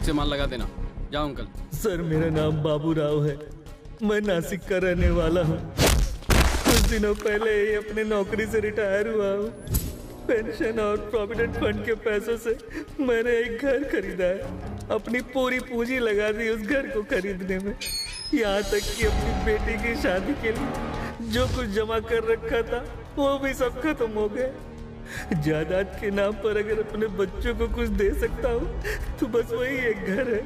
से माल लगा देना। जाओ अंकल। सर मेरा नाम बाबू राव है, मैं नासिक का रहने वाला हूँ। कुछ दिनों पहले ही अपने नौकरी से रिटायर हुआ हूँ। पेंशन और प्रोविडेंट फंड के पैसों से मैंने एक घर खरीदा है। अपनी पूरी पूंजी लगा दी उस घर को खरीदने में, यहाँ तक कि अपनी बेटी की शादी के लिए जो कुछ जमा कर रखा था वो भी सब खत्म हो गया। जायदाद के नाम पर अगर अपने बच्चों को कुछ दे सकता हूँ तो बस वही एक घर है।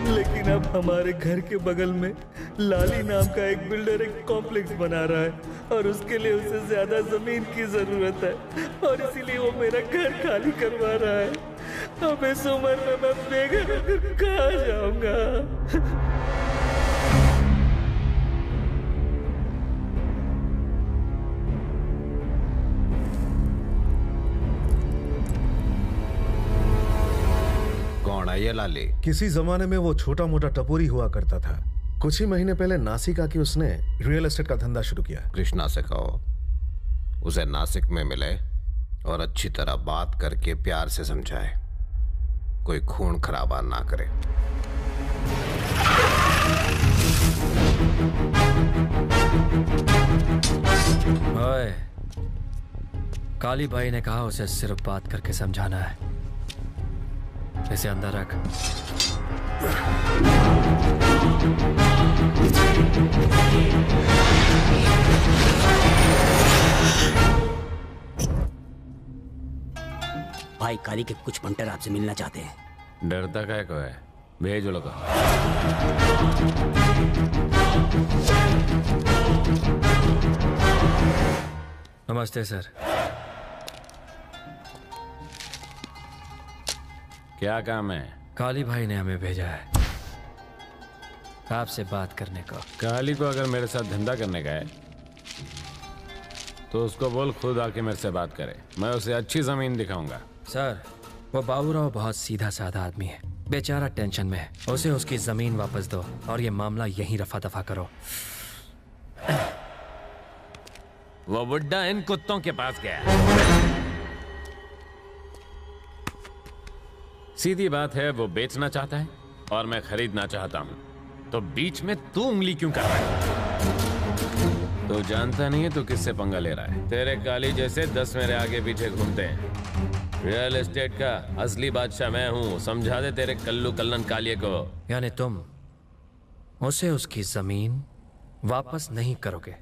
लेकिन अब हमारे घर के बगल में लाली नाम का एक बिल्डर एक कॉम्प्लेक्स बना रहा है और उसके लिए उसे ज्यादा जमीन की जरूरत है और इसीलिए वो मेरा घर खाली करवा रहा है। अब इस उम्र में मैं बेघर होकर कहाँ जाऊंगा? ये लाली किसी जमाने में वो छोटा मोटा टपोरी हुआ करता था। कुछ ही महीने पहले नासिक आके उसने रियल एस्टेट का धंधा शुरू किया। कृष्णा से कहो उसे नासिक में मिले और अच्छी तरह बात करके प्यार से समझाए, कोई खून खराबा ना करे। ओए, काली भाई ने कहा उसे सिर्फ बात करके समझाना है। इसे अंदर रख। भाई काली के कुछ पंटर आपसे मिलना चाहते हैं। डरता काय को है, भेज लो। नमस्ते सर। क्या काम है? काली भाई ने हमें भेजा है आपसे बात करने को। काली को अगर मेरे साथ धंधा करने का है तो उसको बोल खुद आके मेरे से बात करे, मैं उसे अच्छी जमीन दिखाऊंगा। सर वो बाबूराव बहुत सीधा साधा आदमी है, बेचारा टेंशन में है। उसे उसकी जमीन वापस दो और ये मामला यहीं रफा दफा करो। वो बुड्ढा इन कुत्तों के पास गया। सीधी बात है, वो बेचना चाहता है और मैं खरीदना चाहता हूं, तो बीच में तू उंगली क्यों कर रहा है? तो जानता नहीं है तो किससे पंगा ले रहा है? तेरे काली जैसे 10 मेरे आगे पीछे घूमते हैं। रियल एस्टेट का असली बादशाह मैं हूं, समझा दे तेरे कल्लू कल्लन कालिये को। यानी तुम उसे उसकी जमीन वापस नहीं करोगे?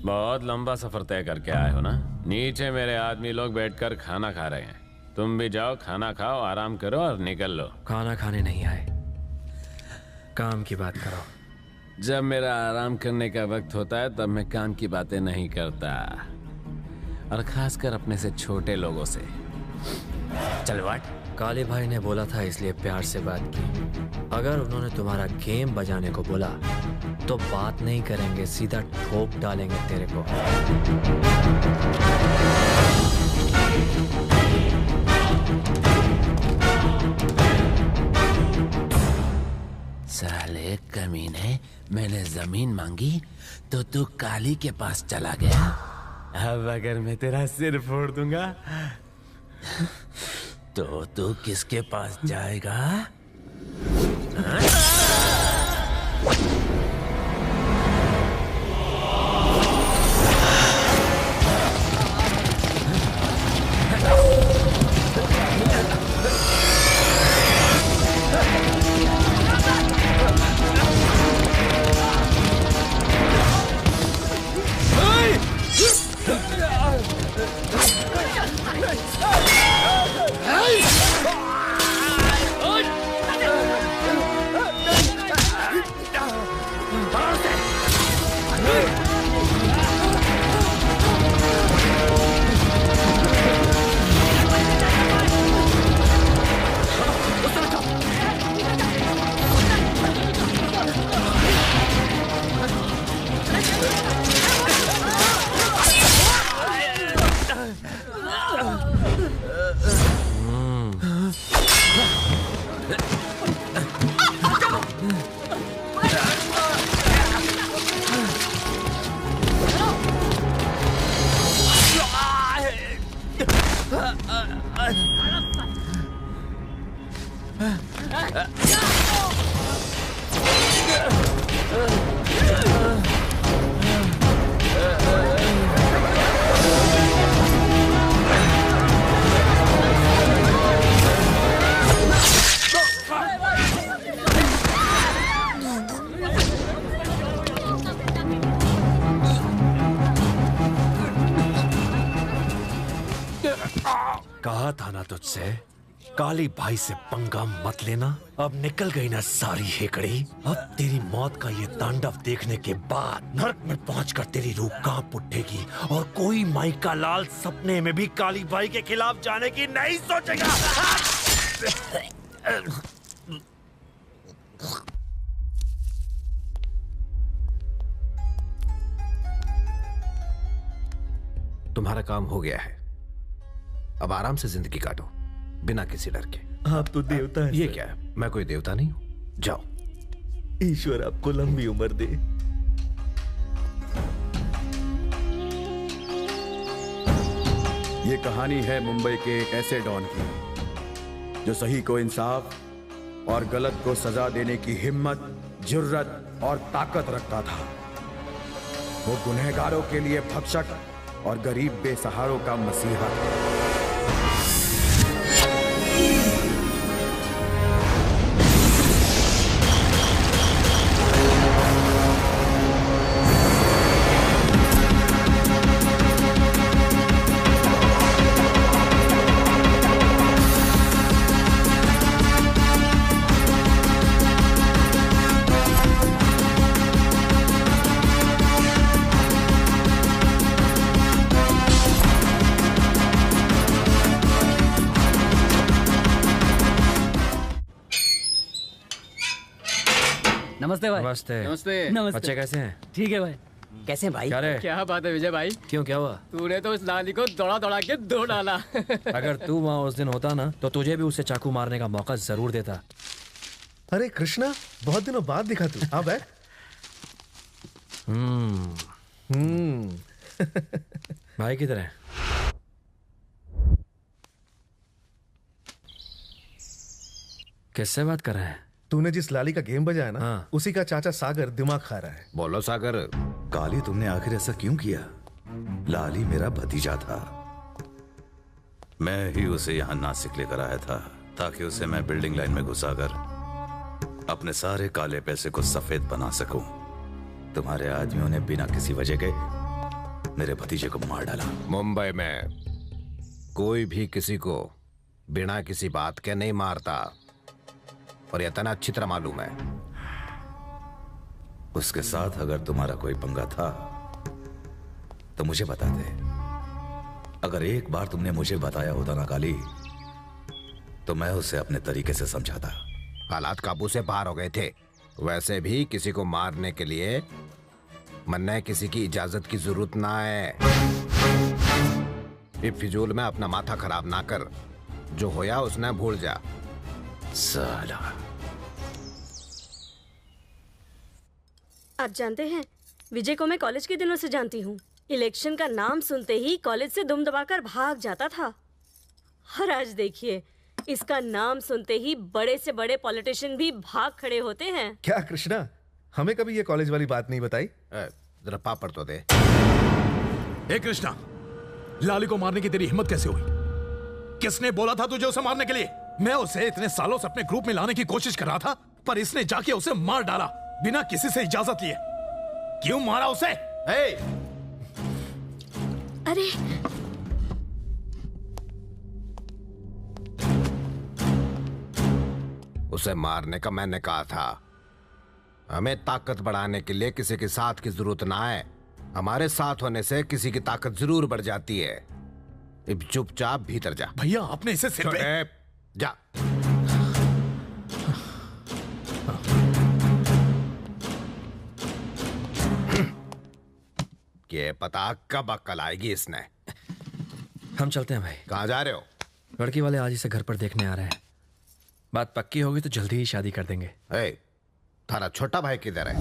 बहुत लंबा सफर तय करके आए हो ना। नीचे मेरे आदमी लोग बैठकर खाना खा रहे हैं, तुम भी जाओ, खाना खाओ, आराम करो और निकल लो। खाना खाने नहीं आए, काम की बात करो। जब मेरा आराम करने का वक्त होता है तब मैं काम की बातें नहीं करता, और खासकर अपने से छोटे लोगों से। चल वाट। काली भाई ने बोला था इसलिए प्यार से बात की। अगर उन्होंने तुम्हारा गेम बजाने को बोला तो बात नहीं करेंगे, सीधा ठोक डालेंगे तेरे को। साले कमीने, मैंने जमीन मांगी तो तू काली के पास चला गया। अब अगर मैं तेरा सिर फोड़ दूंगा तो तू किसके पास जाएगा? तुझसे? काली भाई से पंगा मत लेना। अब निकल गई ना सारी हेकड़ी। अब तेरी मौत का ये तांडव देखने के बाद नरक में पहुंचकर तेरी रूह कांप उठेगी और कोई माई का लाल सपने में भी काली भाई के खिलाफ जाने की नहीं सोचेगा। तुम्हारा काम हो गया है, अब आराम से जिंदगी काटो बिना किसी डर के। आप तो देवता हैं ये सर। क्या है? मैं कोई देवता नहीं हूं। जाओ। ईश्वर आपको लंबी उम्र दे। ये कहानी है मुंबई के एक ऐसे डॉन की जो सही को इंसाफ और गलत को सजा देने की हिम्मत, जुर्रत और ताकत रखता था। वो गुनहगारों के लिए भक्षक और गरीब बेसहारों का मसीहा था। नमस्ते भाई। नमस्ते। नमस्ते। बच्चे कैसे हैं? ठीक है भाई। कैसे भाई? क्या रे? क्या बात है विजय भाई, क्यों, क्या हुआ? तूने तो उस लाली को दौड़ा दौड़ा के दो डाला। अगर तू वहाँ उस दिन होता ना तो तुझे भी उसे चाकू मारने का मौका जरूर देता। अरे कृष्णा, बहुत दिनों बाद दिखा तू। हाँ बैठ। भाई किधर है? किससे बात कर रहा है? तूने जिस लाली का गेम बजाया ना, हाँ। उसी का चाचा सागर दिमाग खा रहा है। बोलो सागर। काली, तुमने आखिर ऐसा क्यों किया? लाली मेरा भतीजा था। मैं ही उसे यहां नासिक लेकर आया था ताकि उसे मैं बिल्डिंग लाइन में घुसाकर अपने सारे काले पैसे को सफेद बना सकूं। तुम्हारे आदमियों ने बिना किसी वजह के मेरे भतीजे को मार डाला। मुंबई में कोई भी किसी को बिना किसी बात के नहीं मारता, और यह तना अच्छी तरह मालूम है। उसके साथ अगर तुम्हारा कोई पंगा था तो मुझे बता दे। अगर एक बार तुमने मुझे बताया होता ना काली, तो मैं उसे अपने तरीके से समझाता। हालात काबू से बाहर हो गए थे। वैसे भी किसी को मारने के लिए मन्ना किसी की इजाजत की जरूरत ना है। इस फिजूल में अपना माथा खराब ना कर। जो होया उसने भूल जा। साला। आप जानते हैं, विजय को मैं कॉलेज के दिनों से जानती हूँ। इलेक्शन का नाम सुनते ही कॉलेज से दुम दबाकर भाग जाता था, और आज देखिए इसका नाम सुनते ही बड़े से बड़े पॉलिटिशियन भी भाग खड़े होते हैं। क्या कृष्णा, हमें कभी ये कॉलेज वाली बात नहीं बताई? जरा पापड़ तो दे। ए कृष्णा, लाली को मारने की तेरी हिम्मत कैसे हुई? किसने बोला था तुझे उसे मारने के लिए? मैं उसे इतने सालों से अपने ग्रुप में लाने की कोशिश कर रहा था, पर इसने जाके उसे मार डाला बिना किसी से इजाजत लिए। क्यों मारा उसे? अरे उसे मारने का मैंने कहा था। हमें ताकत बढ़ाने के लिए किसी के साथ की जरूरत ना है। हमारे साथ होने से किसी की ताकत जरूर बढ़ जाती है। अब चुपचाप भीतर जा। भैया आपने इसे सिर पे... जा। ये पता कब अक्ल आएगी इसने। हम चलते हैं भाई। कहाँ जा रहे हो? लड़की वाले आज इसे घर पर देखने आ रहे हैं। बात पक्की होगी तो जल्दी ही शादी कर देंगे। थारा छोटा भाई किधर है?